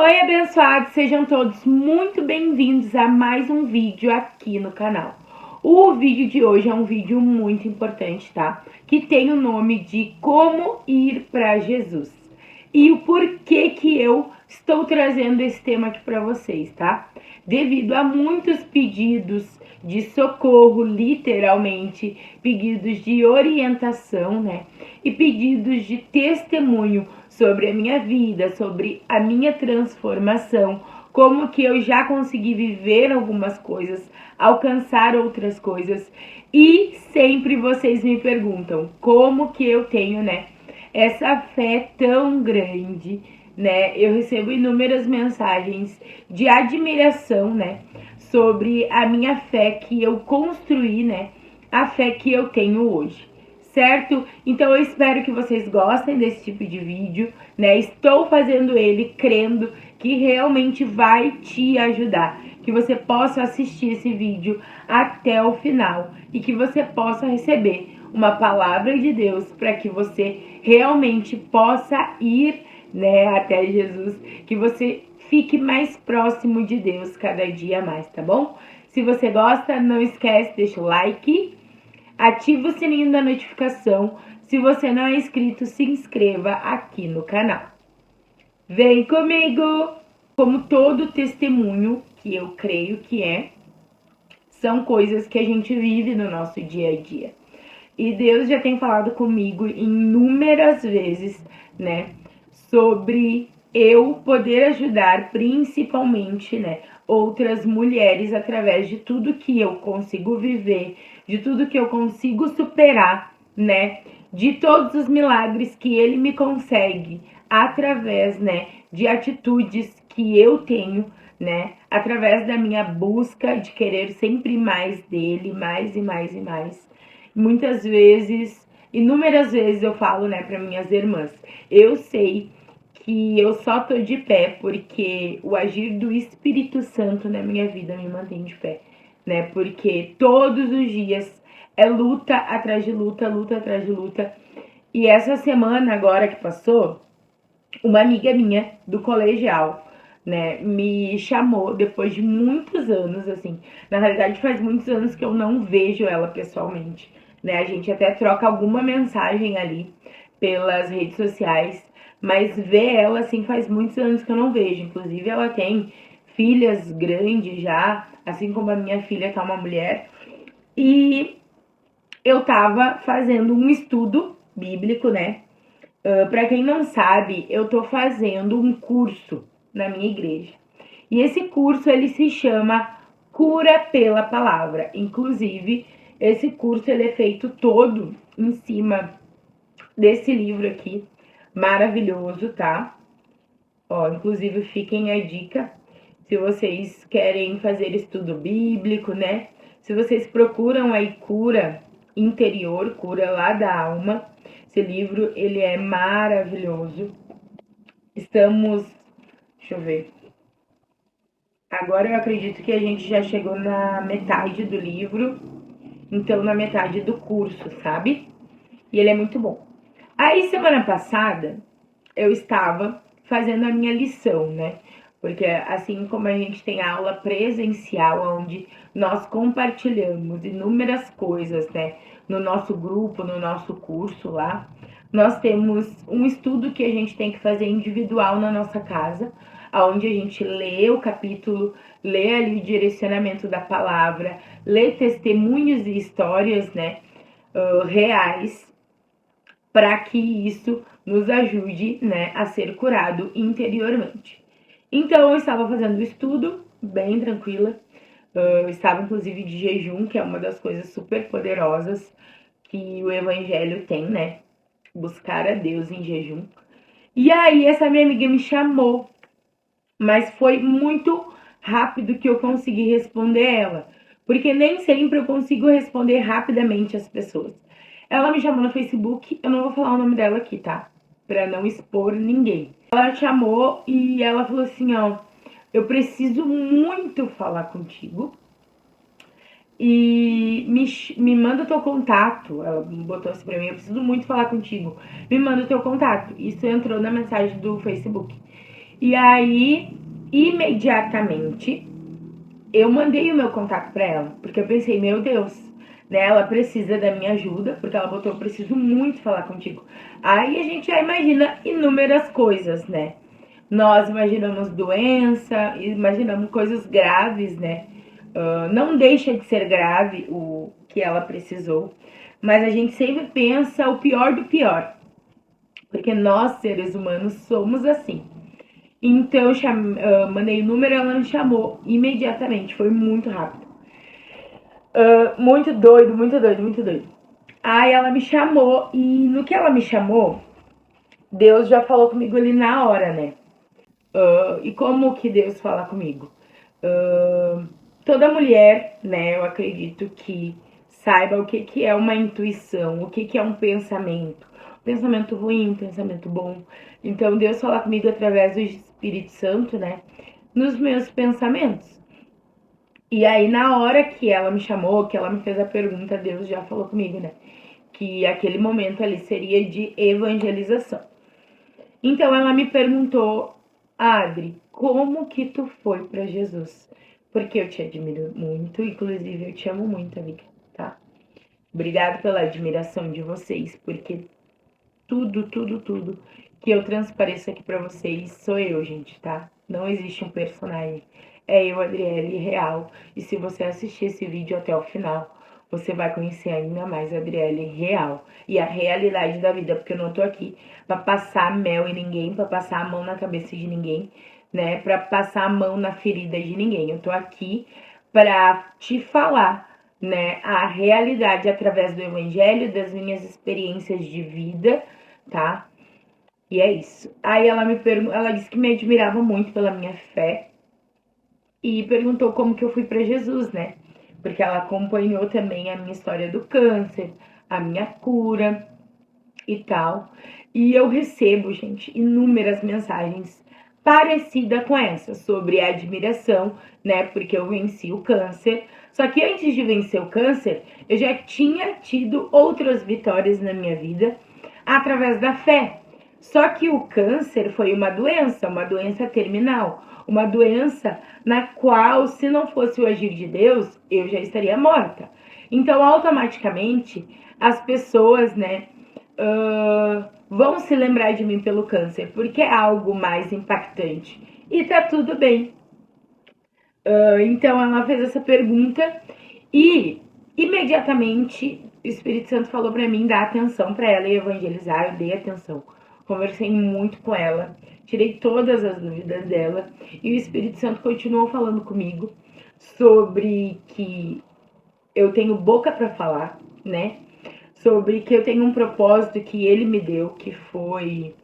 Oi, abençoados, sejam todos muito bem-vindos a mais um vídeo aqui no canal. O vídeo de hoje é um vídeo muito importante, tá? Que tem o nome de Como Ir para Jesus. E o porquê que eu estou trazendo esse tema aqui para vocês, tá? Devido a muitos pedidos de socorro, literalmente, pedidos de orientação, né? E pedidos de testemunho sobre a minha vida, sobre a minha transformação, como que eu já consegui viver algumas coisas, alcançar outras coisas. E sempre vocês me perguntam como que eu tenho, né, essa fé tão grande, né? Eu recebo inúmeras mensagens de admiração, né, sobre a minha fé que eu construí, né, a fé que eu tenho hoje. Certo? Então eu espero que vocês gostem desse tipo de vídeo, né? Estou fazendo ele crendo que realmente vai te ajudar, que você possa assistir esse vídeo até o final e que você possa receber uma palavra de Deus para que você realmente possa ir, né, até Jesus, que você fique mais próximo de Deus cada dia mais, tá bom? Se você gosta, não esquece, deixa o like. Ativa o sininho da notificação. Se você não é inscrito, se inscreva aqui no canal. Vem comigo! Como todo testemunho, que eu creio que são coisas que a gente vive no nosso dia a dia. E Deus já tem falado comigo inúmeras vezes, né, sobre eu poder ajudar principalmente, né, outras mulheres através de tudo que eu consigo viver, de tudo que eu consigo superar, né, de todos os milagres que ele me consegue através, né, de atitudes que eu tenho, né, através da minha busca de querer sempre mais dele, mais e mais e mais. Muitas vezes, inúmeras vezes eu falo, né, para minhas irmãs, eu sei que eu só tô de pé porque o agir do Espírito Santo na minha vida me mantém de pé, né? Porque todos os dias é luta atrás de luta, luta atrás de luta. E essa semana agora que passou, uma amiga minha do colegial, né, me chamou depois de muitos anos, assim. Na realidade, faz muitos anos que eu não vejo ela pessoalmente, né? A gente até troca alguma mensagem ali pelas redes sociais, mas ver ela, assim, faz muitos anos que eu não vejo. Inclusive, ela tem filhas grandes já, assim como a minha filha, que é uma mulher. E eu tava fazendo um estudo bíblico, né? Para quem não sabe, eu tô fazendo um curso na minha igreja. E esse curso ele se chama Cura pela Palavra. Inclusive, esse curso ele é feito todo em cima desse livro aqui, maravilhoso, tá? Ó, inclusive fiquem a dica, se vocês querem fazer estudo bíblico, né? Se vocês procuram aí cura interior, cura lá da alma, esse livro ele é maravilhoso. Estamos, deixa eu ver. Agora eu acredito que a gente já chegou na metade do livro, então na metade do curso, sabe? E ele é muito bom. Aí semana passada eu estava fazendo a minha lição, né? Porque assim como a gente tem aula presencial, onde nós compartilhamos inúmeras coisas, né? No nosso grupo, no nosso curso lá, nós temos um estudo que a gente tem que fazer individual na nossa casa, onde a gente lê o capítulo, lê ali o direcionamento da palavra, lê testemunhos e histórias, né? Reais, para que isso nos ajude, né, a ser curado interiormente. Então eu estava fazendo o estudo bem tranquila, eu estava inclusive de jejum, que é uma das coisas super poderosas que o evangelho tem, né? Buscar a Deus em jejum. E aí essa minha amiga me chamou, mas foi muito rápido que eu consegui responder ela, porque nem sempre eu consigo responder rapidamente as pessoas. Ela me chamou no Facebook, eu não vou falar o nome dela aqui, tá? Pra não expor ninguém. Ela chamou e ela falou assim, ó, eu preciso muito falar contigo e me manda o teu contato. Ela botou assim pra mim, eu preciso muito falar contigo. Me manda o teu contato. Isso entrou na mensagem do Facebook. E aí, imediatamente, eu mandei o meu contato para ela, porque eu pensei, meu Deus, né, ela precisa da minha ajuda, porque ela botou, eu preciso muito falar contigo. Aí a gente já imagina inúmeras coisas, né? Nós imaginamos doença, imaginamos coisas graves, né? Não deixa de ser grave o que ela precisou, mas a gente sempre pensa o pior do pior, porque nós, seres humanos, somos assim. Então, mandei o número, ela me chamou imediatamente, foi muito rápido. Muito doido, muito doido, muito doido. Aí ela me chamou, e no que ela me chamou, Deus já falou comigo ali na hora, né? E como que Deus fala comigo? Toda mulher, né, eu acredito que saiba o que, que é uma intuição, o que, que é um pensamento. Pensamento ruim, pensamento bom. Então Deus fala comigo através do Espírito Santo, né? Nos meus pensamentos. E aí, na hora que ela me chamou, que ela me fez a pergunta, Deus já falou comigo, né? Que aquele momento ali seria de evangelização. Então ela me perguntou, Adri, como que tu foi para Jesus? Porque eu te admiro muito, inclusive eu te amo muito, amiga, tá? Obrigada pela admiração de vocês, porque tudo que eu transpareço aqui para vocês sou eu, gente, tá? Não existe um personagem. É eu, Adriele, real. E se você assistir esse vídeo até o final, você vai conhecer ainda mais a Adriele real. E a realidade da vida, porque eu não tô aqui pra passar mel em ninguém, pra passar a mão na cabeça de ninguém, né? Pra passar a mão na ferida de ninguém. Eu tô aqui pra te falar, né, a realidade através do evangelho, das minhas experiências de vida, tá? E é isso. Aí ela disse que me admirava muito pela minha fé e perguntou como que eu fui para Jesus, né? Porque ela acompanhou também a minha história do câncer, a minha cura e tal. E eu recebo, gente, inúmeras mensagens parecidas com essa, sobre a admiração, né? Porque eu venci o câncer. Só que antes de vencer o câncer, eu já tinha tido outras vitórias na minha vida através da fé. Só que o câncer foi uma doença terminal, uma doença na qual, se não fosse o agir de Deus, eu já estaria morta. Então, automaticamente, as pessoas, né, vão se lembrar de mim pelo câncer, porque é algo mais impactante. E tá tudo bem. Então ela fez essa pergunta e imediatamente o Espírito Santo falou para mim dar atenção para ela e evangelizar. Eu dei atenção, conversei muito com ela, tirei todas as dúvidas dela e o Espírito Santo continuou falando comigo sobre que eu tenho boca para falar, né? Sobre que eu tenho um propósito que ele me deu, que foi,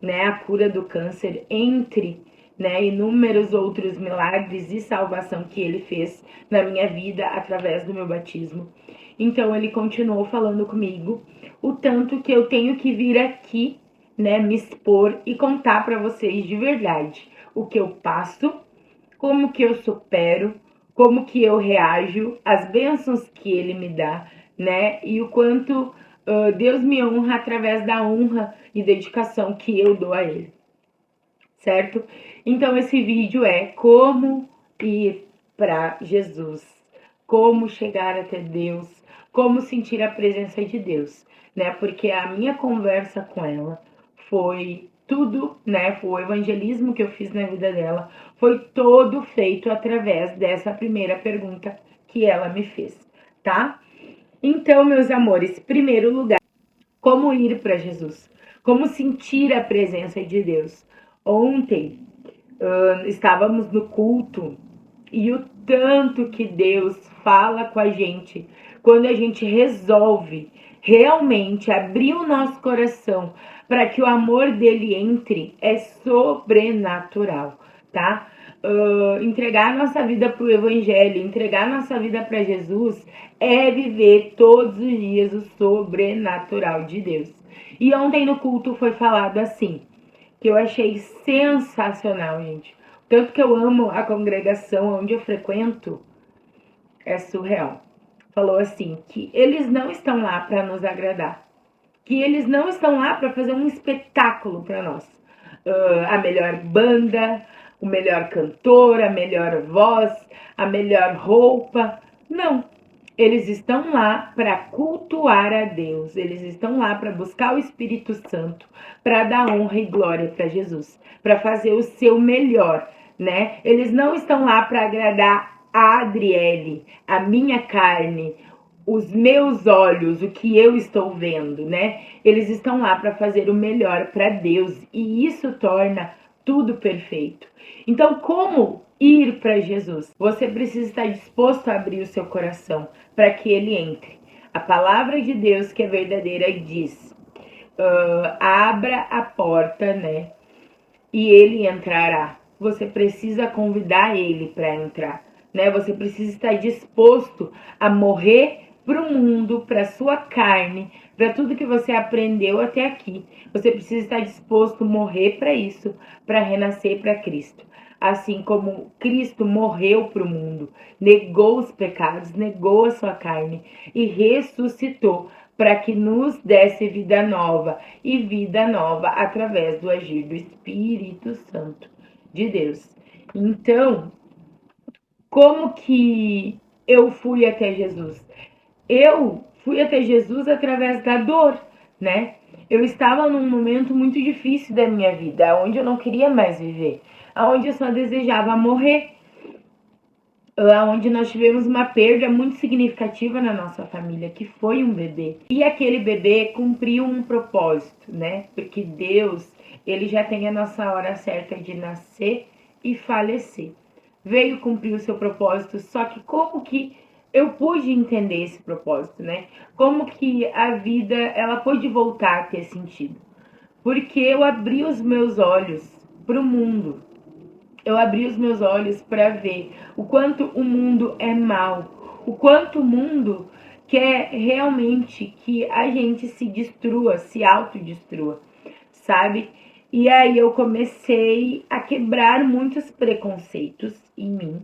né, a cura do câncer, entre, né, inúmeros outros milagres e salvação que ele fez na minha vida através do meu batismo. Então ele continuou falando comigo o tanto que eu tenho que vir aqui, né, me expor e contar para vocês de verdade o que eu passo, como que eu supero, como que eu reajo, as bênçãos que ele me dá, né? E o quanto Deus me honra através da honra e dedicação que eu dou a ele, certo? Então esse vídeo é como ir para Jesus, como chegar até Deus, como sentir a presença de Deus, né? Porque a minha conversa com ela foi tudo, né? Foi o evangelismo que eu fiz na vida dela, foi todo feito através dessa primeira pergunta que ela me fez, tá? Então, meus amores, primeiro lugar, como ir para Jesus? Como sentir a presença de Deus? Ontem estávamos no culto e o tanto que Deus fala com a gente quando a gente resolve realmente abrir o nosso coração para que o amor dele entre é sobrenatural, tá? Entregar nossa vida para o Evangelho, entregar nossa vida para Jesus é viver todos os dias o sobrenatural de Deus. E ontem no culto foi falado assim, que eu achei sensacional, gente. Tanto que eu amo a congregação onde eu frequento, é surreal. Falou assim, que eles não estão lá para nos agradar, que eles não estão lá para fazer um espetáculo para nós. a melhor banda, o melhor cantor, a melhor voz, a melhor roupa. Não. Eles estão lá para cultuar a Deus. Eles estão lá para buscar o Espírito Santo, para dar honra e glória para Jesus, para fazer o seu melhor, né? Eles não estão lá para agradar a Adriele, a minha carne, os meus olhos, o que eu estou vendo, né? Eles estão lá para fazer o melhor para Deus e isso torna tudo perfeito. Então, como ir para Jesus? Você precisa estar disposto a abrir o seu coração para que ele entre. A palavra de Deus, que é verdadeira, diz: abra a porta, né? E ele entrará. Você precisa convidar ele para entrar, né? Você precisa estar disposto a morrer para o mundo, para sua carne, para tudo que você aprendeu até aqui. Você precisa estar disposto a morrer para isso, para renascer para Cristo. Assim como Cristo morreu para o mundo, negou os pecados, negou a sua carne e ressuscitou para que nos desse vida nova e vida nova através do agir do Espírito Santo de Deus. Então, como que eu fui até Jesus? Eu fui até Jesus através da dor, né? Eu estava num momento muito difícil da minha vida, onde eu não queria mais viver, onde eu só desejava morrer, onde nós tivemos uma perda muito significativa na nossa família, que foi um bebê. E aquele bebê cumpriu um propósito, né? Porque Deus, ele já tem a nossa hora certa de nascer e falecer. Veio cumprir o seu propósito, só que como que eu pude entender esse propósito, né? Como que a vida, ela pôde voltar a ter sentido? Porque eu abri os meus olhos para o mundo. Eu abri os meus olhos para ver o quanto o mundo é mau, o quanto o mundo quer realmente que a gente se destrua, se autodestrua, sabe? E aí eu comecei a quebrar muitos preconceitos em mim,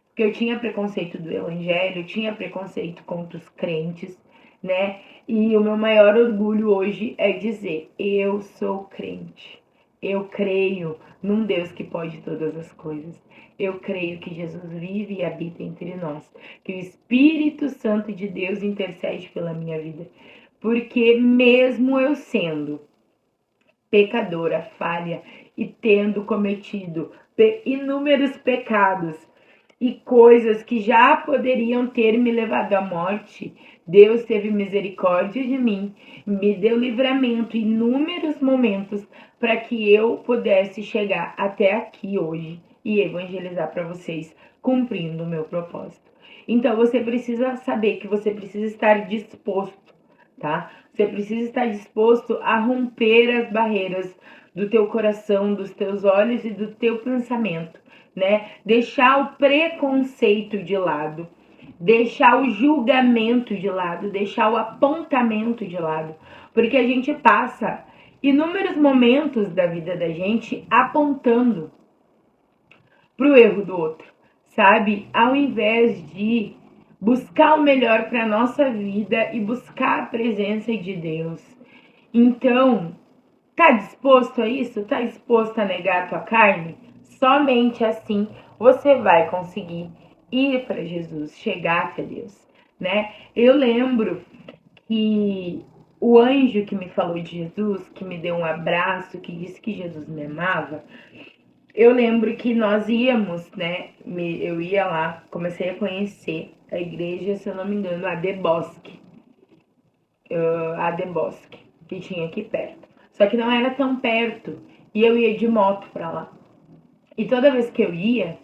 porque eu tinha preconceito do evangelho, tinha preconceito contra os crentes, né? E o meu maior orgulho hoje é dizer: eu sou crente. Eu creio num Deus que pode todas as coisas. Eu creio que Jesus vive e habita entre nós. Que o Espírito Santo de Deus intercede pela minha vida. Porque mesmo eu sendo pecadora, falha e tendo cometido inúmeros pecados e coisas que já poderiam ter me levado à morte, Deus teve misericórdia de mim, me deu livramento em inúmeros momentos para que eu pudesse chegar até aqui hoje e evangelizar para vocês, cumprindo o meu propósito. Então você precisa saber que você precisa estar disposto, tá? Você precisa estar disposto a romper as barreiras do teu coração, dos teus olhos e do teu pensamento, né? Deixar o preconceito de lado, deixar o julgamento de lado, deixar o apontamento de lado, porque a gente passa inúmeros momentos da vida da gente apontando pro erro do outro, sabe? Ao invés de buscar o melhor para nossa vida e buscar a presença de Deus. Então, tá disposto a isso? Tá disposto a negar a tua carne? Somente assim você vai conseguir ir para Jesus, chegar até Deus, né? Eu lembro que o anjo que me falou de Jesus, que me deu um abraço, que disse que Jesus me amava, eu lembro que nós íamos, né? Eu ia lá, comecei a conhecer a igreja, se eu não me engano, a De Bosque, que tinha aqui perto. Só que não era tão perto e eu ia de moto pra lá. E toda vez que eu ia,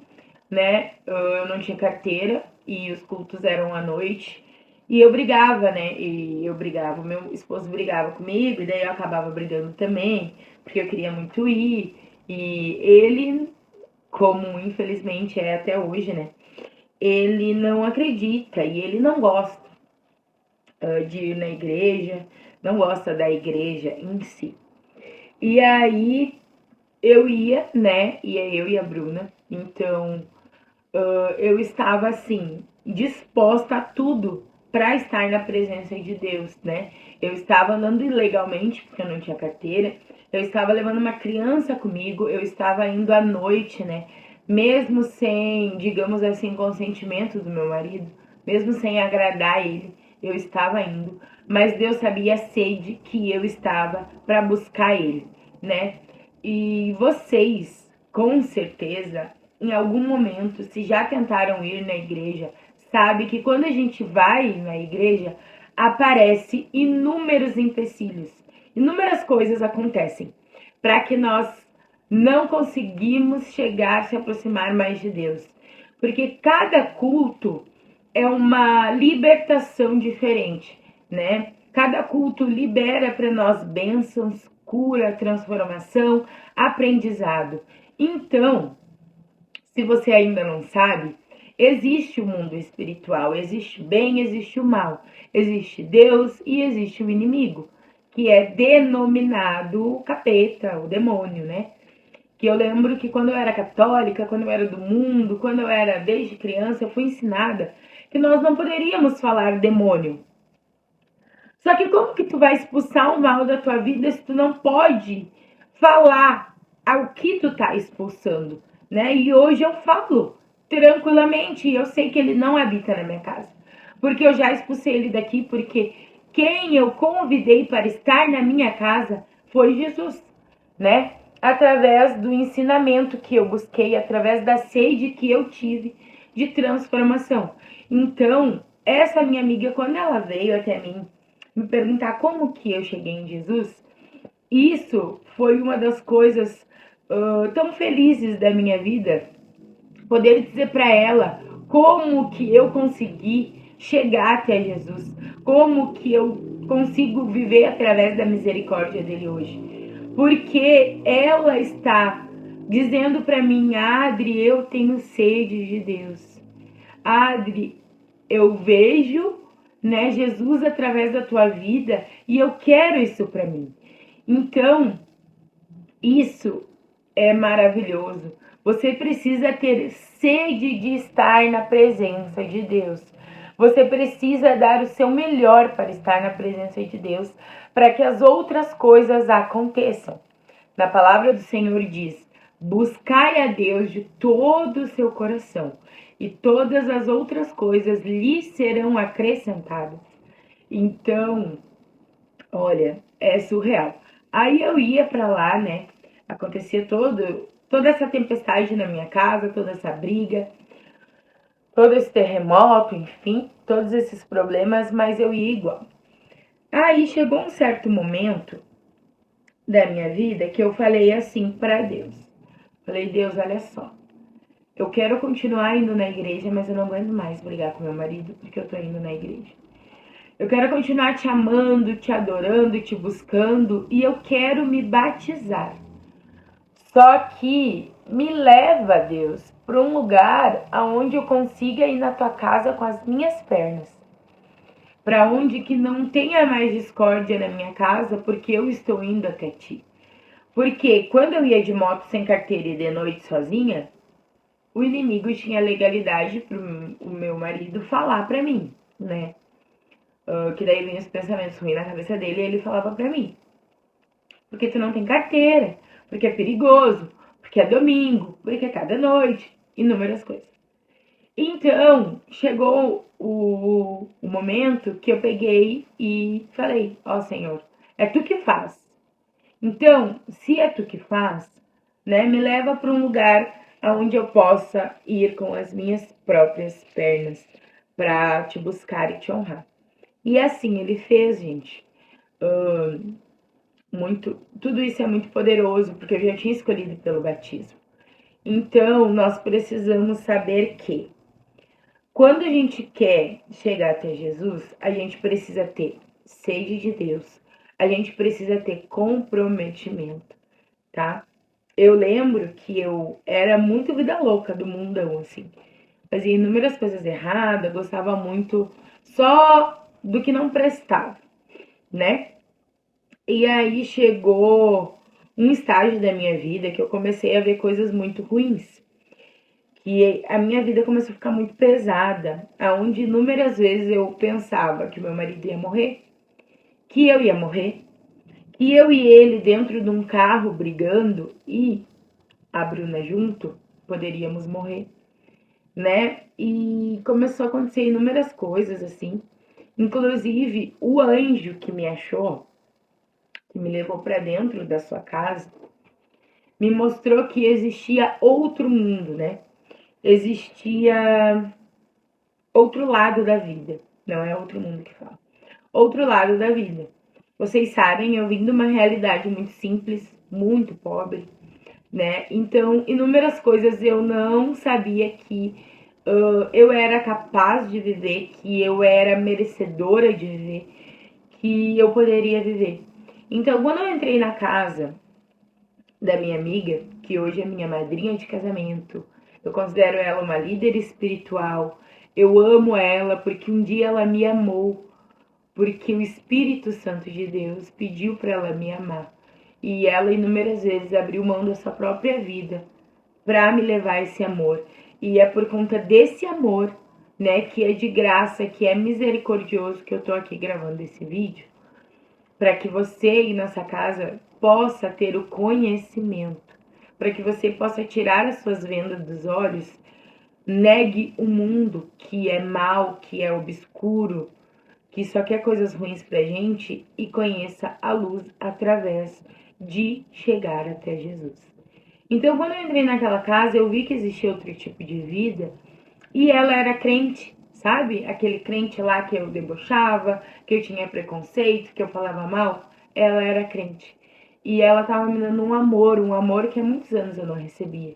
né, eu não tinha carteira e os cultos eram à noite. E eu brigava, né? E eu brigava, meu esposo brigava comigo, e daí eu acabava brigando também, porque eu queria muito ir. E ele, como infelizmente é até hoje, né? Ele não acredita e ele não gosta de ir na igreja, não gosta da igreja em si. E aí eu ia, né? Ia eu e a Bruna. Então eu estava assim, disposta a tudo para estar na presença de Deus, né? Eu estava andando ilegalmente, porque eu não tinha carteira, Eu estava levando uma criança comigo, eu estava indo à noite, né? Mesmo sem, digamos assim, consentimento do meu marido, mesmo sem agradar ele, eu estava indo. Mas Deus sabia a sede que eu estava para buscar ele, né? E vocês, com certeza, em algum momento, se já tentaram ir na igreja, sabe que quando a gente vai na igreja, aparece inúmeros empecilhos. Inúmeras coisas acontecem para que nós não conseguimos chegar, se aproximar mais de Deus. Porque cada culto é uma libertação diferente, né? Cada culto libera para nós bênçãos, cura, transformação, aprendizado. Então, se você ainda não sabe, existe o mundo espiritual, existe o bem, existe o mal, existe Deus e existe o inimigo, que é denominado o capeta, o demônio, né? Que eu lembro que quando eu era católica, quando eu era do mundo, quando eu era desde criança, eu fui ensinada que nós não poderíamos falar demônio. Só que como que tu vai expulsar o mal da tua vida se tu não pode falar ao que tu tá expulsando, né? E hoje eu falo tranquilamente, e eu sei que ele não habita na minha casa, porque eu já expulsei ele daqui, porque quem eu convidei para estar na minha casa foi Jesus, né? Através do ensinamento que eu busquei, através da sede que eu tive de transformação. Então, essa minha amiga, quando ela veio até mim me perguntar como que eu cheguei em Jesus, isso foi uma das coisas tão felizes da minha vida, poder dizer para ela como que eu consegui chegar até Jesus, como que eu consigo viver através da misericórdia dele hoje. Porque ela está dizendo para mim, Adri, eu tenho sede de Deus. Adri, eu vejo, né, Jesus através da tua vida e eu quero isso para mim. Então, isso é maravilhoso. Você precisa ter sede de estar na presença de Deus. Você precisa dar o seu melhor para estar na presença de Deus, para que as outras coisas aconteçam. Na palavra do Senhor diz: buscai a Deus de todo o seu coração, e todas as outras coisas lhe serão acrescentadas. Então, olha, é surreal. Aí eu ia para lá, né? Acontecia toda essa tempestade na minha casa, toda essa briga, todo esse terremoto, enfim, todos esses problemas, mas eu ia igual. Aí chegou um certo momento da minha vida que eu falei assim para Deus. Falei, Deus, olha só. Eu quero continuar indo na igreja, mas eu não aguento mais brigar com meu marido porque eu tô indo na igreja. Eu quero continuar te amando, te adorando, te buscando e eu quero me batizar. Só que me leva, Deus, para um lugar aonde eu consiga ir na tua casa com as minhas pernas. Para onde que não tenha mais discórdia na minha casa, porque eu estou indo até ti. Porque quando eu ia de moto sem carteira e de noite sozinha, o inimigo tinha legalidade pro o meu marido falar pra mim, né? Que daí vinha os pensamentos ruins na cabeça dele e ele falava pra mim: porque tu não tem carteira, porque é perigoso, porque é domingo, porque é cada noite, inúmeras coisas. Então, chegou o momento que eu peguei e falei: ó Senhor, é tu que faz. Então, se é tu que faz, né, me leva para um lugar onde eu possa ir com as minhas próprias pernas para te buscar e te honrar. E assim ele fez, gente. Muito, tudo isso é muito poderoso, porque eu já tinha escolhido pelo batismo. Então, nós precisamos saber que quando a gente quer chegar até Jesus, a gente precisa ter sede de Deus, a gente precisa ter comprometimento, tá? Eu lembro que eu era muito vida louca do mundão, assim. Fazia inúmeras coisas erradas, gostava muito só do que não prestava, né? E aí chegou um estágio da minha vida que eu comecei a ver coisas muito ruins. Que a minha vida começou a ficar muito pesada, aonde inúmeras vezes eu pensava que meu marido ia morrer, que eu ia morrer, que eu e ele dentro de um carro brigando e a Bruna junto, poderíamos morrer, né? E começou a acontecer inúmeras coisas assim. Inclusive, o anjo que me achou, que me levou para dentro da sua casa, me mostrou que existia outro mundo, né? Existia outro lado da vida. Não é outro mundo que fala. Outro lado da vida. Vocês sabem, eu vim de uma realidade muito simples, muito pobre, né? Então, inúmeras coisas eu não sabia que eu era capaz de viver, que eu era merecedora de viver, que eu poderia viver. Então, quando eu entrei na casa da minha amiga, que hoje é minha madrinha de casamento, eu considero ela uma líder espiritual, eu amo ela porque um dia ela me amou, porque o Espírito Santo de Deus pediu para ela me amar. E ela inúmeras vezes abriu mão da sua própria vida para me levar esse amor. E é por conta desse amor, né, que é de graça, que é misericordioso, que eu tô aqui gravando esse vídeo, para que você aí nessa casa possa ter o conhecimento, para que você possa tirar as suas vendas dos olhos, negue o mundo que é mal, que é obscuro, que só quer coisas ruins pra gente e conheça a luz através de chegar até Jesus. Então, quando eu entrei naquela casa, eu vi que existia outro tipo de vida e ela era crente, sabe? Aquele crente lá que eu debochava, que eu tinha preconceito, que eu falava mal. Ela era crente. E ela tava me dando um amor que há muitos anos eu não recebia.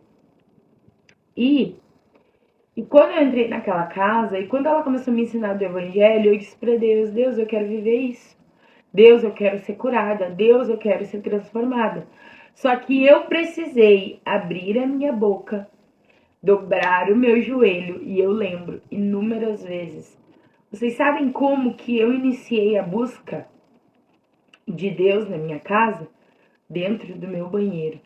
E, e quando eu entrei naquela casa, e quando ela começou a me ensinar do evangelho, eu disse pra Deus, Deus, eu quero viver isso. Deus, eu quero ser curada. Deus, eu quero ser transformada. Só que eu precisei abrir a minha boca, dobrar o meu joelho, e eu lembro inúmeras vezes. Vocês sabem como que eu iniciei a busca de Deus na minha casa? Dentro do meu banheiro.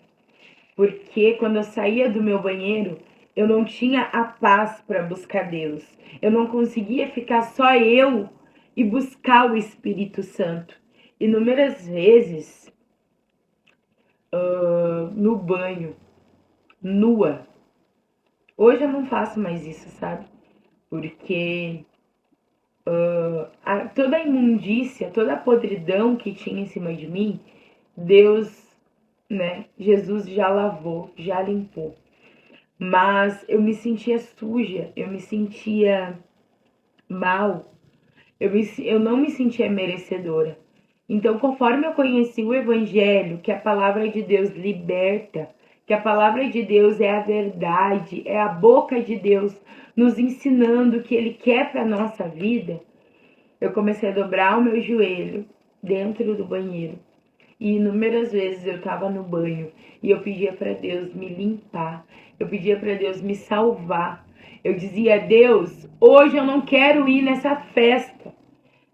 Porque quando eu saía do meu banheiro, eu não tinha a paz para buscar Deus. Eu não conseguia ficar só eu e buscar o Espírito Santo. Inúmeras vezes, no banho, nua. Hoje eu não faço mais isso, sabe? Porque toda a imundícia, toda a podridão que tinha em cima de mim, Deus, né, Jesus já lavou, já limpou. Mas eu me sentia suja, eu me sentia mal, eu não me sentia merecedora. Então, conforme eu conheci o Evangelho, que a palavra de Deus liberta, que a palavra de Deus é a verdade, é a boca de Deus nos ensinando o que Ele quer para a nossa vida, eu comecei a dobrar o meu joelho dentro do banheiro. E inúmeras vezes eu estava no banho e eu pedia para Deus me limpar, eu pedia para Deus me salvar. Eu dizia, Deus, hoje eu não quero ir nessa festa.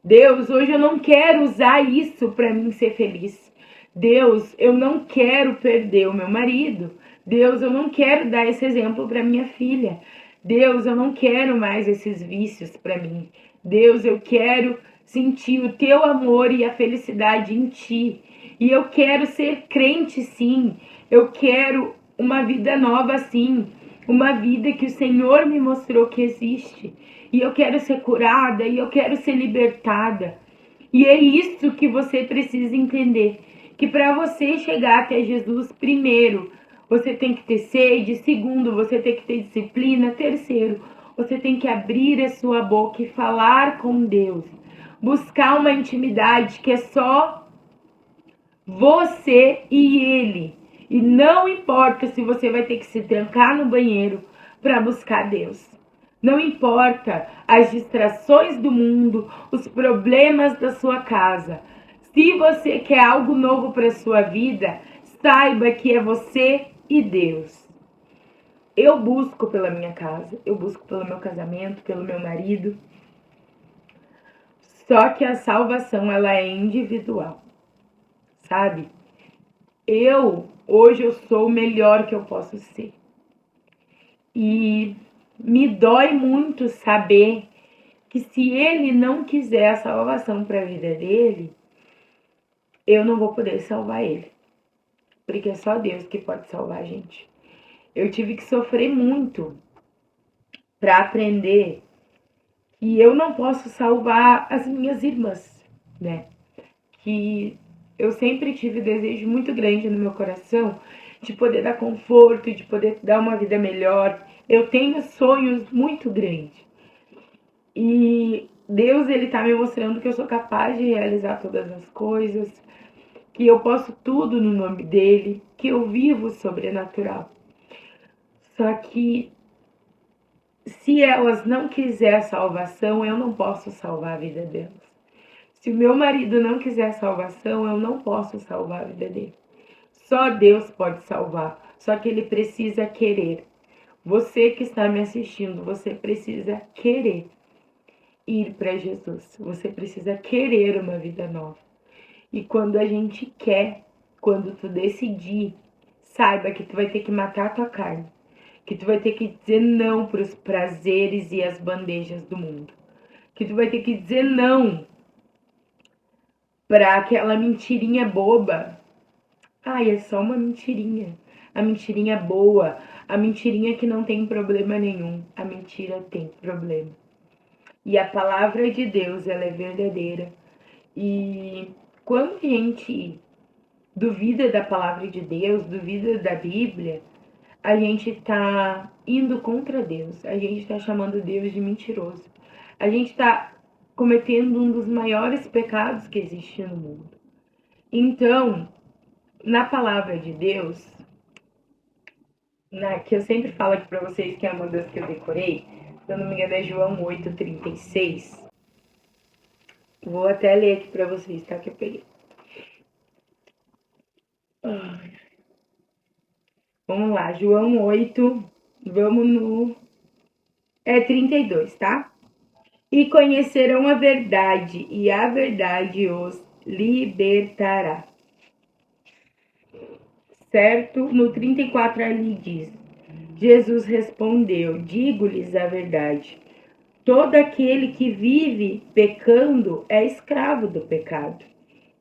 Deus, hoje eu não quero usar isso para mim ser feliz. Deus, eu não quero perder o meu marido. Deus, eu não quero dar esse exemplo para minha filha. Deus, eu não quero mais esses vícios para mim. Deus, eu quero sentir o teu amor e a felicidade em ti. E eu quero ser crente, sim. Eu quero uma vida nova, sim. Uma vida que o Senhor me mostrou que existe. E eu quero ser curada, e eu quero ser libertada. E é isso que você precisa entender. Que para você chegar até Jesus, primeiro, você tem que ter sede. Segundo, você tem que ter disciplina. Terceiro, você tem que abrir a sua boca e falar com Deus. Buscar uma intimidade que é só você e Ele. E não importa se você vai ter que se trancar no banheiro para buscar Deus. Não importa as distrações do mundo, os problemas da sua casa. Se você quer algo novo para sua vida, saiba que é você e Deus. Eu busco pela minha casa, eu busco pelo meu casamento, pelo meu marido. Só que a salvação ela é individual, sabe? Hoje eu sou o melhor que eu posso ser. E me dói muito saber que se ele não quiser a salvação para a vida dele, eu não vou poder salvar ele. Porque é só Deus que pode salvar a gente. Eu tive que sofrer muito para aprender que eu não posso salvar as minhas irmãs, né? Que eu sempre tive desejo muito grande no meu coração de poder dar conforto, de poder dar uma vida melhor. Eu tenho sonhos muito grandes. E Deus, ele tá me mostrando que eu sou capaz de realizar todas as coisas, que eu posso tudo no nome dele, que eu vivo sobrenatural. Só que se elas não quiserem a salvação, eu não posso salvar a vida delas. Se o meu marido não quiser salvação, eu não posso salvar a vida dele. Só Deus pode salvar, só que ele precisa querer. Você que está me assistindo, você precisa querer ir para Jesus. Você precisa querer uma vida nova. E quando a gente quer, quando tu decidir, saiba que tu vai ter que matar a tua carne. Que tu vai ter que dizer não para os prazeres e as bandejas do mundo. Que tu vai ter que dizer não para aquela mentirinha boba. Ai, é só uma mentirinha. A mentirinha boa, a mentirinha que não tem problema nenhum. A mentira tem problema. E a palavra de Deus, ela é verdadeira. E quando a gente duvida da palavra de Deus, duvida da Bíblia, a gente tá indo contra Deus. A gente tá chamando Deus de mentiroso. A gente tá cometendo um dos maiores pecados que existe no mundo. Então, na palavra de Deus, que eu sempre falo aqui pra vocês, que é uma das que eu decorei, se eu não me engano é João 8:36. Vou até ler aqui pra vocês, tá? Que eu peguei. Vamos lá, João 8, vamos no... 32, tá? E conhecerão a verdade, e a verdade os libertará. Certo? No 34 ali diz: Jesus respondeu: digo-lhes a verdade. Todo aquele que vive pecando é escravo do pecado.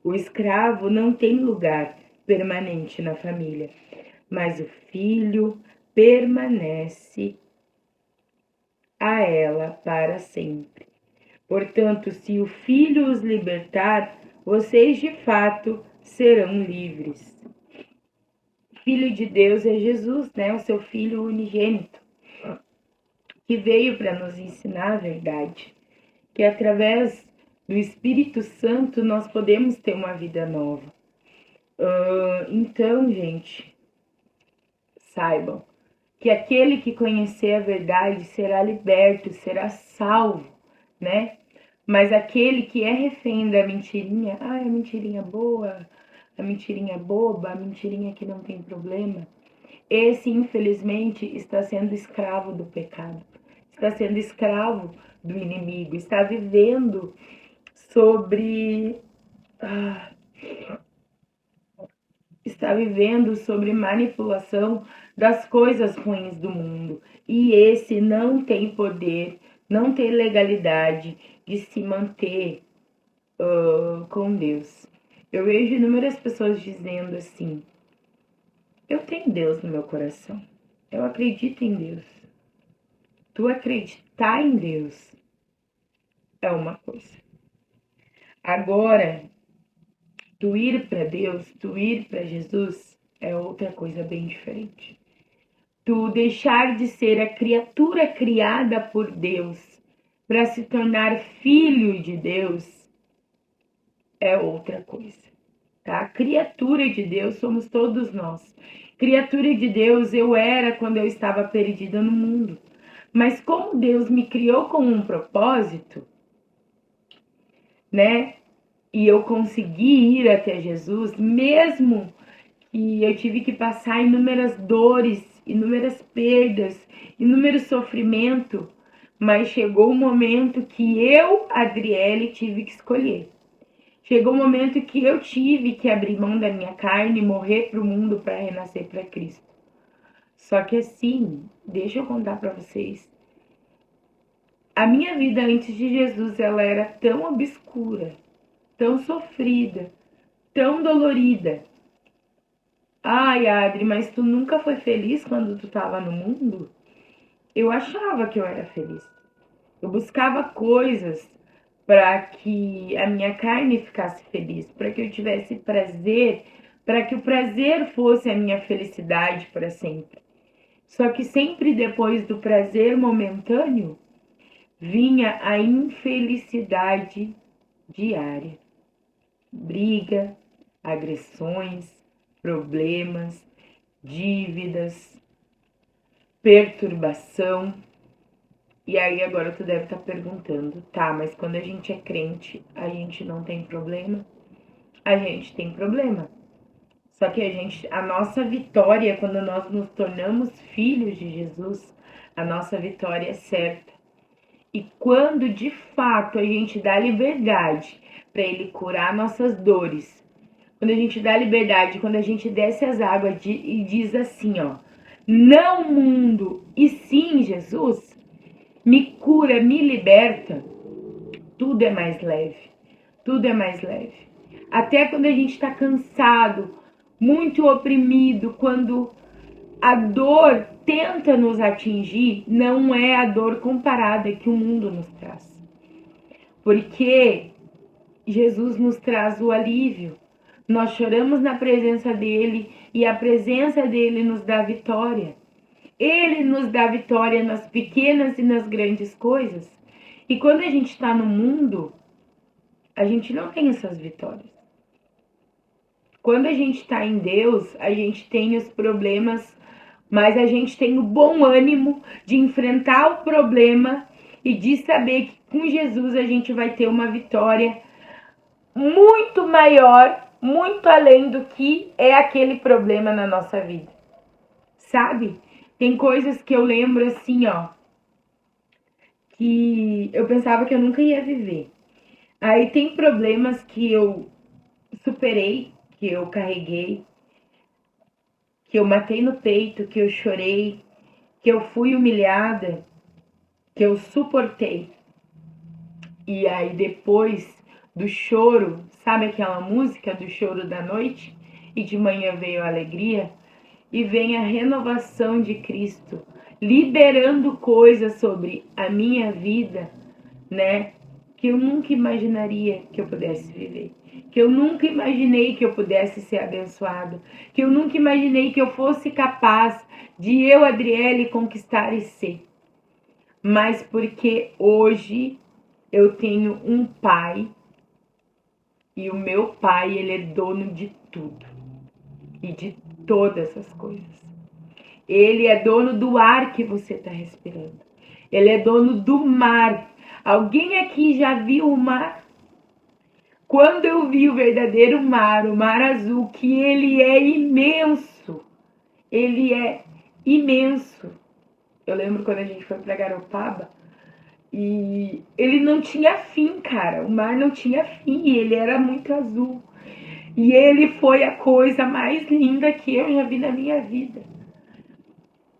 O escravo não tem lugar permanente na família, mas o filho permanece a ela para sempre. Portanto, se o filho os libertar, vocês de fato serão livres. Filho de Deus é Jesus, né? O seu filho unigênito, que veio para nos ensinar a verdade, que através do Espírito Santo nós podemos ter uma vida nova. Então, gente, saibam que aquele que conhecer a verdade será liberto, será salvo, né? Mas aquele que é refém da mentirinha, a mentirinha boa, a mentirinha boba, a mentirinha que não tem problema, esse, infelizmente, está sendo escravo do pecado, está sendo escravo do inimigo, está vivendo sobre... está vivendo sobre manipulação das coisas ruins do mundo. E esse não tem poder, não tem legalidade de se manter com Deus. Eu vejo inúmeras pessoas dizendo assim: eu tenho Deus no meu coração, eu acredito em Deus. Tu acreditar em Deus é uma coisa. Agora, tu ir para Deus, tu ir para Jesus é outra coisa bem diferente. Tu deixar de ser a criatura criada por Deus para se tornar filho de Deus é outra coisa, tá? Criatura de Deus somos todos nós. Criatura de Deus eu era quando eu estava perdida no mundo. Mas como Deus me criou com um propósito, né? E eu consegui ir até Jesus, mesmo que eu tive que passar inúmeras dores, inúmeras perdas, inúmero sofrimento, mas chegou o momento que eu, Adriele, tive que escolher. Chegou o momento que eu tive que abrir mão da minha carne e morrer para o mundo para renascer para Cristo. Só que assim, deixa eu contar para vocês. A minha vida antes de Jesus, ela era tão obscura, tão sofrida, tão dolorida. Ai, Adri, mas tu nunca foi feliz quando tu tava no mundo? Eu achava que eu era feliz. Eu buscava coisas para que a minha carne ficasse feliz, para que eu tivesse prazer, para que o prazer fosse a minha felicidade para sempre. Só que sempre depois do prazer momentâneo vinha a infelicidade diária. Briga, agressões, problemas, dívidas, perturbação. E aí agora tu deve estar perguntando, tá, mas quando a gente é crente, a gente não tem problema? A gente tem problema. Só que a nossa vitória, quando nós nos tornamos filhos de Jesus, a nossa vitória é certa. E quando de fato a gente dá liberdade para ele curar nossas dores, quando a gente dá liberdade, quando a gente desce as águas e diz assim, ó, não mundo, e sim Jesus, me cura, me liberta, tudo é mais leve. Tudo é mais leve. Até quando a gente está cansado, muito oprimido, quando a dor tenta nos atingir, não é a dor comparada que o mundo nos traz. Porque Jesus nos traz o alívio. Nós choramos na presença dele e a presença dele nos dá vitória. Ele nos dá vitória nas pequenas e nas grandes coisas. E quando a gente está no mundo, a gente não tem essas vitórias. Quando a gente está em Deus, a gente tem os problemas, mas a gente tem o bom ânimo de enfrentar o problema e de saber que com Jesus a gente vai ter uma vitória muito maior, muito além do que é aquele problema na nossa vida. Sabe? Tem coisas que eu lembro assim, ó, que eu pensava que eu nunca ia viver. Aí tem problemas que eu superei, que eu carreguei, que eu matei no peito, que eu chorei, que eu fui humilhada, que eu suportei. E aí depois do choro, sabe aquela música do choro da noite? E de manhã veio a alegria, e vem a renovação de Cristo, liberando coisas sobre a minha vida, né? Que eu nunca imaginaria que eu pudesse viver. Que eu nunca imaginei que eu pudesse ser abençoado. Que eu nunca imaginei que eu fosse capaz de eu, Adriele, conquistar e ser. Mas porque hoje eu tenho um pai e o meu pai, ele é dono de tudo e de todas as coisas. Ele é dono do ar que você está respirando. Ele é dono do mar. Alguém aqui já viu o mar? Quando eu vi o verdadeiro mar, o mar azul, que ele é imenso. Ele é imenso. Eu lembro quando a gente foi para Garopaba e ele não tinha fim, cara. O mar não tinha fim e ele era muito azul. E ele foi a coisa mais linda que eu já vi na minha vida.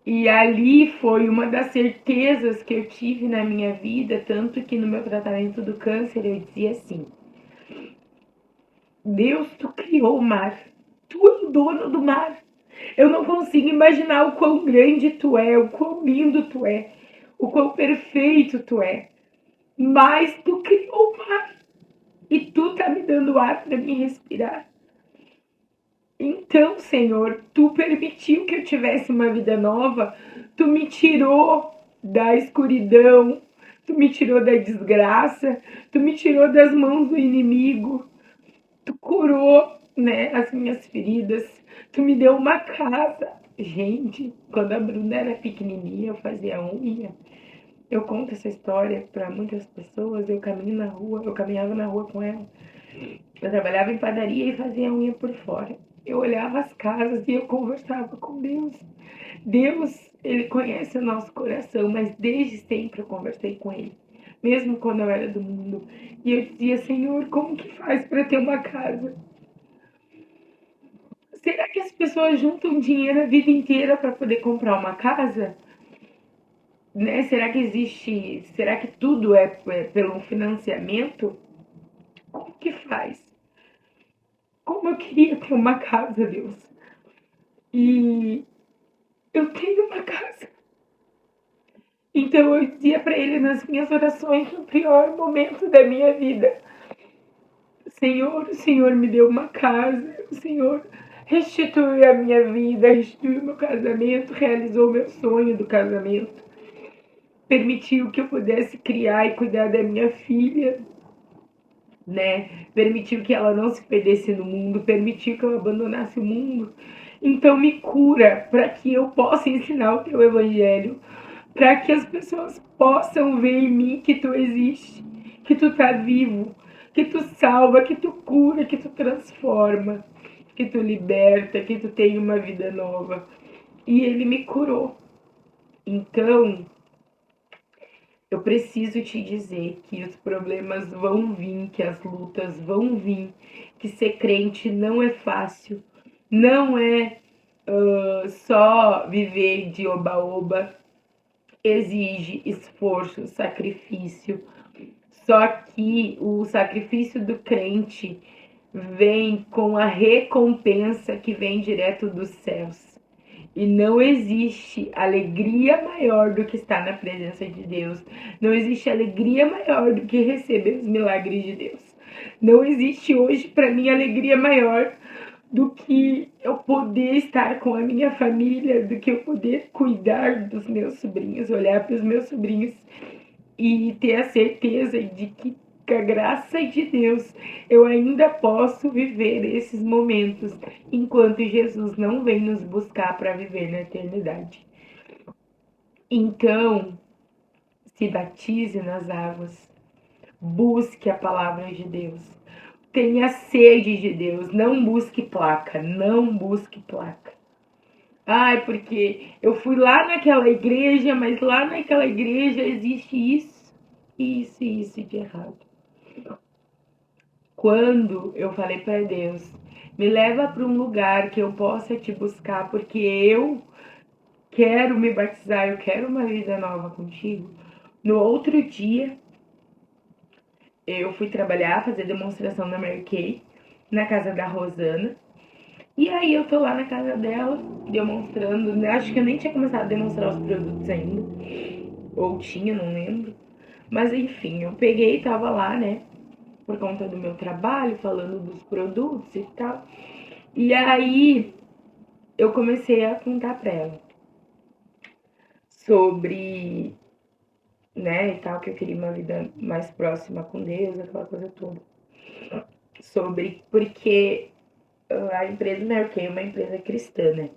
E ali foi uma das certezas que eu tive na minha vida, tanto que no meu tratamento do câncer eu dizia assim: Deus, tu criou o mar, tu é o dono do mar. Eu não consigo imaginar o quão grande tu é, o quão lindo tu é, o quão perfeito tu é. Mas tu criou o mar e tu tá me dando ar para me respirar. Então, Senhor, tu permitiu que eu tivesse uma vida nova, tu me tirou da escuridão, tu me tirou da desgraça, tu me tirou das mãos do inimigo, tu curou, né, as minhas feridas, tu me deu uma casa. Gente, quando a Bruna era pequenininha, eu fazia unha. Eu conto essa história para muitas pessoas, eu caminhava na rua com ela. Eu trabalhava em padaria e fazia unha por fora. Eu olhava as casas e eu conversava com Deus. Deus, ele conhece o nosso coração, mas desde sempre eu conversei com ele, mesmo quando eu era do mundo. E eu dizia: Senhor, como que faz para ter uma casa? Será que as pessoas juntam dinheiro a vida inteira para poder comprar uma casa? Né? Será que tudo é pelo financiamento? Como que faz? como eu queria ter uma casa, Deus. E eu tenho uma casa. Então eu dizia para ele nas minhas orações, no pior momento da minha vida: Senhor, o Senhor me deu uma casa, o Senhor restituiu a minha vida, restituiu meu casamento, realizou meu sonho do casamento, permitiu que eu pudesse criar e cuidar da minha filha, né? Permitiu que ela não se perdesse no mundo, permitiu que eu abandonasse o mundo. Então me cura para que eu possa ensinar o teu evangelho, para que as pessoas possam ver em mim que tu existe, que tu tá vivo, que tu salva, que tu cura, que tu transforma, que tu liberta, que tu tem uma vida nova. E ele me curou. Então, eu preciso te dizer que os problemas vão vir, que as lutas vão vir, que ser crente não é fácil, não é só viver de oba-oba, exige esforço, sacrifício. Só que o sacrifício do crente vem com a recompensa que vem direto dos céus. E não existe alegria maior do que estar na presença de Deus. Não existe alegria maior do que receber os milagres de Deus. Não existe hoje para mim alegria maior do que eu poder estar com a minha família, do que eu poder cuidar dos meus sobrinhos, olhar para os meus sobrinhos e ter a certeza de que com a graça de Deus eu ainda posso viver esses momentos enquanto Jesus não vem nos buscar para viver na eternidade. Então, se batize nas águas, busque a palavra de Deus, tenha sede de Deus, não busque placa, não busque placa. Ai, porque eu fui lá naquela igreja, mas lá naquela igreja existe isso, isso e isso de errado. Quando eu falei para Deus, me leva para um lugar que eu possa te buscar, porque eu quero me batizar, eu quero uma vida nova contigo. No outro dia, eu fui trabalhar, fazer demonstração na Mary Kay, na casa da Rosana. E aí eu tô lá na casa dela, demonstrando, acho que eu nem tinha começado a demonstrar os produtos ainda, ou tinha, não lembro. Mas enfim, eu peguei e tava lá, né, por conta do meu trabalho, falando dos produtos e tal. E aí eu comecei a contar pra ela sobre, né, e tal, que eu queria uma vida mais próxima com Deus, aquela coisa toda. Sobre, porque a empresa Mary Kay é uma empresa cristã, né?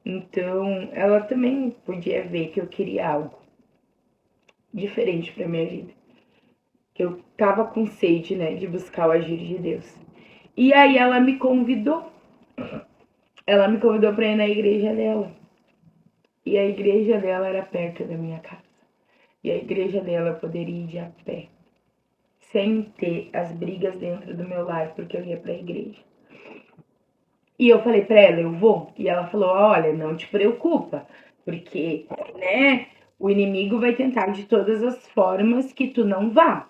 Então, ela também podia ver que eu queria algo diferente pra minha vida. Que eu tava com sede, né, de buscar o agir de Deus. E aí ela me convidou. Ela me convidou pra ir na igreja dela. E a igreja dela era perto da minha casa. E a igreja dela eu poderia ir a pé. Sem ter as brigas dentro do meu lar, porque eu ia pra igreja. E eu falei pra ela, eu vou. E ela falou, olha, não te preocupa. Porque, né, o inimigo vai tentar de todas as formas que tu não vá.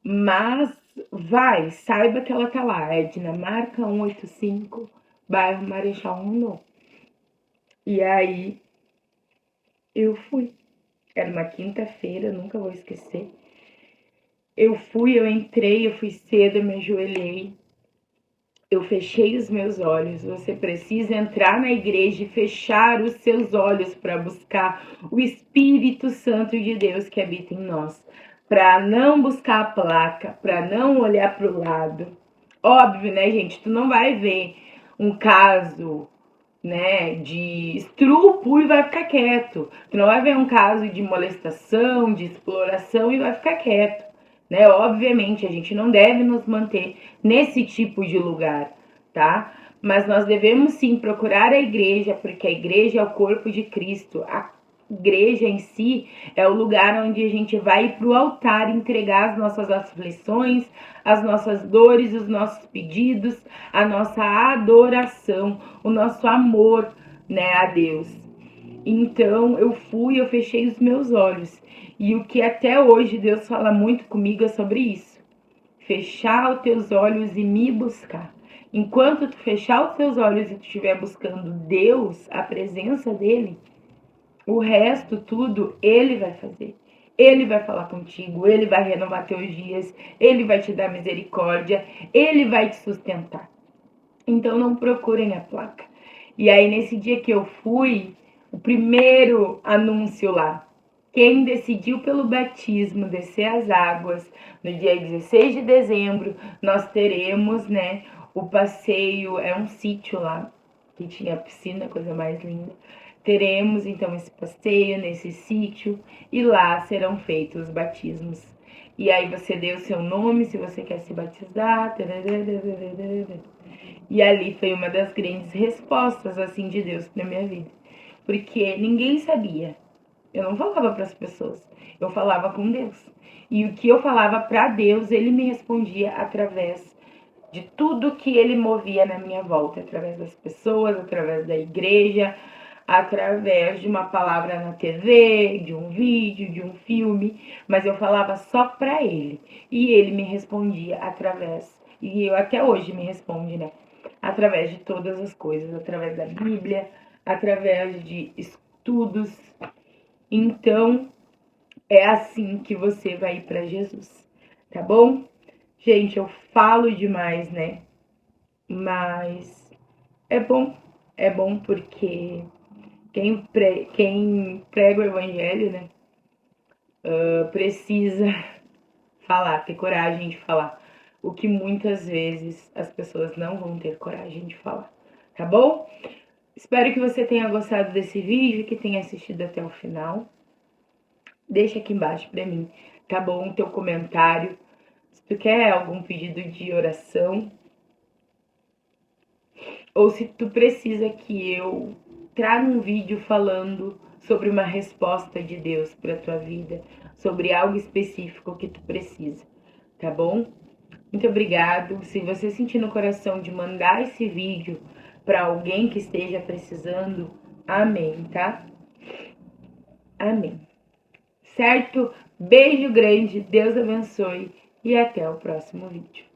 Mas vai, saiba que ela tá lá. É Dinamarca 185, bairro Marechal Rondon. E aí eu fui. Era uma quinta-feira, nunca vou esquecer. Eu fui, eu entrei, eu fui cedo, eu me ajoelhei. Eu fechei os meus olhos. Você precisa entrar na igreja e fechar os seus olhos para buscar o Espírito Santo de Deus que habita em nós. Para não buscar a placa, para não olhar para o lado. Óbvio, né, gente? Tu não vai ver um caso, né, de estrupo e vai ficar quieto. Tu não vai ver um caso de molestação, de exploração e vai ficar quieto. Né? Obviamente, a gente não deve nos manter nesse tipo de lugar, tá? Mas nós devemos sim procurar a igreja, porque a igreja é o corpo de Cristo. A igreja em si é o lugar onde a gente vai para o altar entregar as nossas aflições, as nossas dores, os nossos pedidos, a nossa adoração, o nosso amor, né, a Deus. Então eu fui, eu fechei os meus olhos. E o que até hoje Deus fala muito comigo é sobre isso. Fechar os teus olhos e me buscar. Enquanto tu fechar os teus olhos e tu estiver buscando Deus, a presença dele, o resto tudo ele vai fazer. Ele vai falar contigo, ele vai renovar teus dias, ele vai te dar misericórdia, ele vai te sustentar. Então não procurem a placa. E aí nesse dia que eu fui, o primeiro anúncio lá, quem decidiu pelo batismo descer as águas, no dia 16 de dezembro, nós teremos, né, o passeio, é um sítio lá, que tinha piscina, coisa mais linda. Teremos então esse passeio nesse sítio e lá serão feitos os batismos. E aí você dê o seu nome se você quer se batizar. E ali foi uma das grandes respostas assim de Deus para minha vida. Porque ninguém sabia. Eu não falava para as pessoas, eu falava com Deus. E o que eu falava para Deus, ele me respondia através de tudo que ele movia na minha volta, através das pessoas, através da igreja, através de uma palavra na TV, de um vídeo, de um filme, mas eu falava só para ele. E ele me respondia através, e eu até hoje me responde, né? Através de todas as coisas, através da Bíblia, através de estudos. Então, é assim que você vai ir para Jesus, tá bom? Gente, eu falo demais, né? Mas é bom porque quem prega o evangelho, né, precisa falar, ter coragem de falar. O que muitas vezes as pessoas não vão ter coragem de falar, tá bom? Espero que você tenha gostado desse vídeo, que tenha assistido até o final. Deixa aqui embaixo pra mim, tá bom? Teu comentário. Se tu quer algum pedido de oração, ou se tu precisa que eu traga um vídeo falando sobre uma resposta de Deus para tua vida, sobre algo específico que tu precisa, tá bom? Muito obrigado. Se você sentir no coração de mandar esse vídeo para alguém que esteja precisando, amém, tá? Amém. Certo? Beijo grande, Deus abençoe e até o próximo vídeo.